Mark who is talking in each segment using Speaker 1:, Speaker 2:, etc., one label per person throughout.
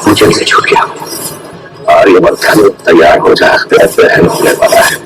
Speaker 1: वो जेल से छूट गया और ये मक्खन तैयार हो जा बहन होने वाला है।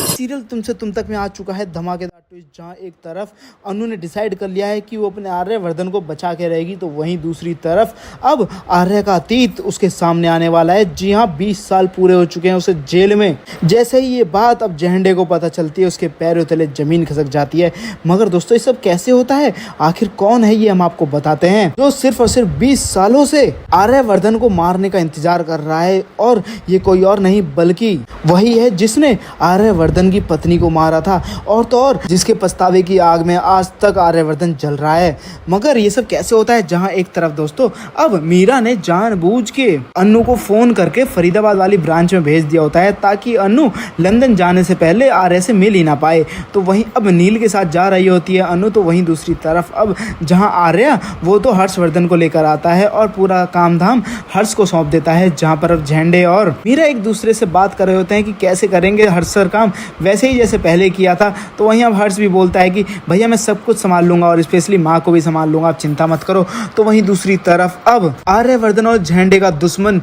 Speaker 2: सीरियल तुमसे तुम तक में आ चुका है धमाकेदार ट्विस्ट, जहां एक तरफ अनु ने डिसाइड कर लिया है कि वो अपने आर्यवर्धन को बचा के रहेगी, तो वहीं दूसरी तरफ अब आर्य का अतीत उसके सामने आने वाला है। जी हाँ, 20 साल पूरे हो चुके हैं उसे जेल में। जैसे ही ये बात अब झंडे को पता चलती है, उसके पैरों तले जमीन खिसक जाती है। मगर दोस्तों, ये सब कैसे होता है, आखिर कौन है ये हम आपको बताते हैं, जो सिर्फ और सिर्फ 20 सालों से आर्यवर्धन को मारने का इंतजार कर रहा है। और ये कोई और नहीं बल्कि वही है जिसने आर्यवर्धन की पत्नी को मारा था, और तो और जिसके पछतावे की आग में आज तक आर्यवर्धन जल रहा है। मगर ये सब कैसे होता है, जहां एक तरफ दोस्तों अब मीरा ने जानबूझ के अन्नू को फोन करके फरीदाबाद वाली ब्रांच में भेज दिया होता है, ताकि अन्नू लंदन जाने से पहले आर्य से मिल ही ना पाए। तो वहीं अब नील के साथ जा रही होती है अन्नू, तो वहीं दूसरी तरफ अब जहां आर्य वो तो हर्षवर्धन को लेकर आता है और पूरा काम धाम हर्ष को सौंप देता है। जहां पर अब झंडे और मीरा एक दूसरे से बात कर रहे होते हैं कि कैसे करेंगे हर्ष सर काम, वैसे ही जैसे पहले किया था। तो वहीं अब हर्ष भी बोलता है कि भैया मैं सब कुछ संभाल लूंगा और स्पेशली माँ को भी संभाल लूंगा, आप चिंता मत करो। तो वहीं दूसरी तरफ अब आर्यवर्धन और झंडे का दुश्मन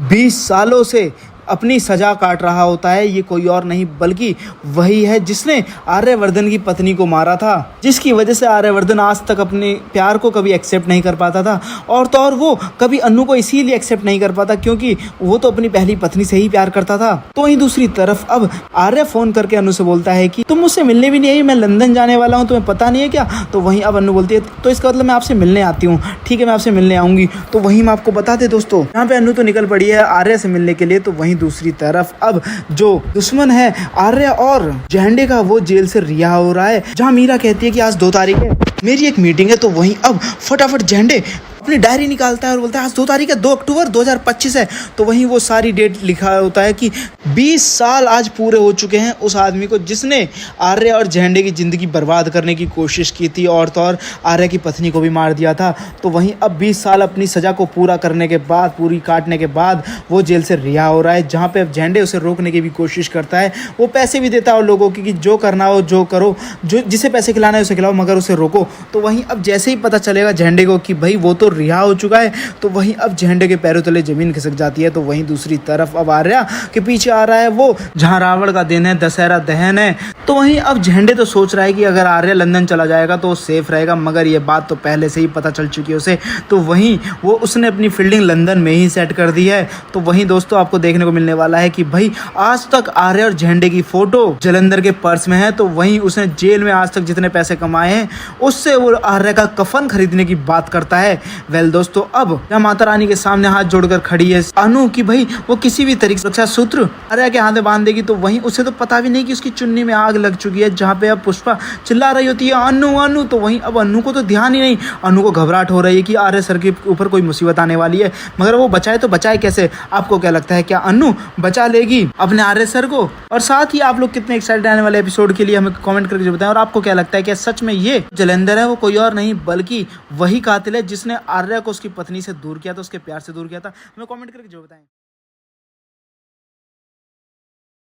Speaker 2: 20 सालों से अपनी सजा काट रहा होता है। ये कोई और नहीं बल्कि वही है जिसने आर्यवर्धन की पत्नी को मारा था, जिसकी वजह से आर्यवर्धन आज तक अपने प्यार को कभी एक्सेप्ट नहीं कर पाता था। और तो और वो कभी अन्नू को इसीलिए एक्सेप्ट नहीं कर पाता क्योंकि वो तो अपनी पहली पत्नी से ही प्यार करता था। तो वहीं दूसरी तरफ अब आर्य फोन करके अन्नू से बोलता है कि तुम मुझसे मिलने भी नहीं आई, मैं लंदन जाने वाला हूँ, तुम्हें पता नहीं है क्या। तो वहीं अब अन्नू बोलती है तो इसका मतलब मैं आपसे मिलने आती हूँ, ठीक है मैं आपसे मिलने आऊंगी। तो वहीं मैं आपको बता दे दोस्तों, यहाँ पे अन्नू तो निकल पड़ी है आर्य से मिलने के लिए। तो वहीं दूसरी तरफ अब जो दुश्मन है आर्य और झंडे का, वो जेल से रिहा हो रहा है। जहां मीरा कहती है कि आज 2 तारीख है, मेरी एक मीटिंग है। तो वहीं अब फटाफट झंडे अपनी डायरी निकालता है और बोलता है आज 2 तारीख है, 2 अक्टूबर 2025 है। तो वहीं वो सारी डेट लिखा होता है कि 20 साल आज पूरे हो चुके हैं उस आदमी को जिसने आर्य और झंडे की ज़िंदगी बर्बाद करने की कोशिश की थी, और तो और आर्य की पत्नी को भी मार दिया था। तो वहीं अब 20 साल अपनी सज़ा को पूरा करने के बाद, पूरी काटने के बाद वो जेल से रिहा हो रहा है। जहाँ पे अब झंडे उसे रोकने की भी कोशिश करता है, वो पैसे भी देता है और लोगों की कि जो करना हो जो करो, जो जिसे पैसे खिलाना है उसे खिलाओ, मगर उसे रोको। तो वहीं अब जैसे ही पता चलेगा झंडे को कि भाई वो तो रिहा हो चुका है, तो वहीं अब झंडे के पैरों तले जमीन खिसक जाती है। तो वहीं दूसरी तरफ अब आर्या के पीछे आ रहा है वो, जहां रावण का दिन है, दशहरा दहन है। तो वहीं अब झंडे तो सोच रहा है कि अगर आर्या लंदन चला जाएगा तो सेफ रहेगा, मगर ये बात तो पहले से ही पता चल चुकी है उसे। तो वहीं वो उसने अपनी फील्डिंग लंदन में ही सेट कर दी है। तो वहीं दोस्तों आपको देखने को मिलने वाला है कि भाई आज तक आर्या और झंडे की फोटो जलंधर के पर्स में है। तो वहीं उसने जेल में आज तक जितने पैसे कमाए हैं उससे वो आर्या का कफन खरीदने की बात करता है। वेल दोस्तों, अब जब माता रानी के सामने हाथ जोड़कर खड़ी है अनु कि भाई वो किसी भी तरीके से सुरक्षा सूत्र आर्या के हाथ में बांध देगी, तो वहीं उसे तो पता भी नहीं कि उसकी चुन्नी में आग लग चुकी है। जहाँ पे अब पुष्पा चिल्ला रही होती है अनु अनु, तो वहीं अब अनु को तो ध्यान ही नहीं, अनु को घबराहट हो रही है कि आर्य सर के ऊपर कोई मुसीबत आने वाली है, मगर वो बचाए तो बचाए कैसे। आपको क्या लगता है, क्या अनु बचा लेगी अपने आर्य सर को? और साथ ही आप लोग कितने एक्साइटेड आने वाले एपिसोड के लिए हमें कमेंट करके बताएं। और आपको क्या लगता है कि सच में ये जलंधर है वो कोई और नहीं बल्कि वही कातिल है जिसने आर्य को उसकी पत्नी से दूर किया था, उसके प्यार से दूर किया था? हमें कमेंट करके जो बताएं।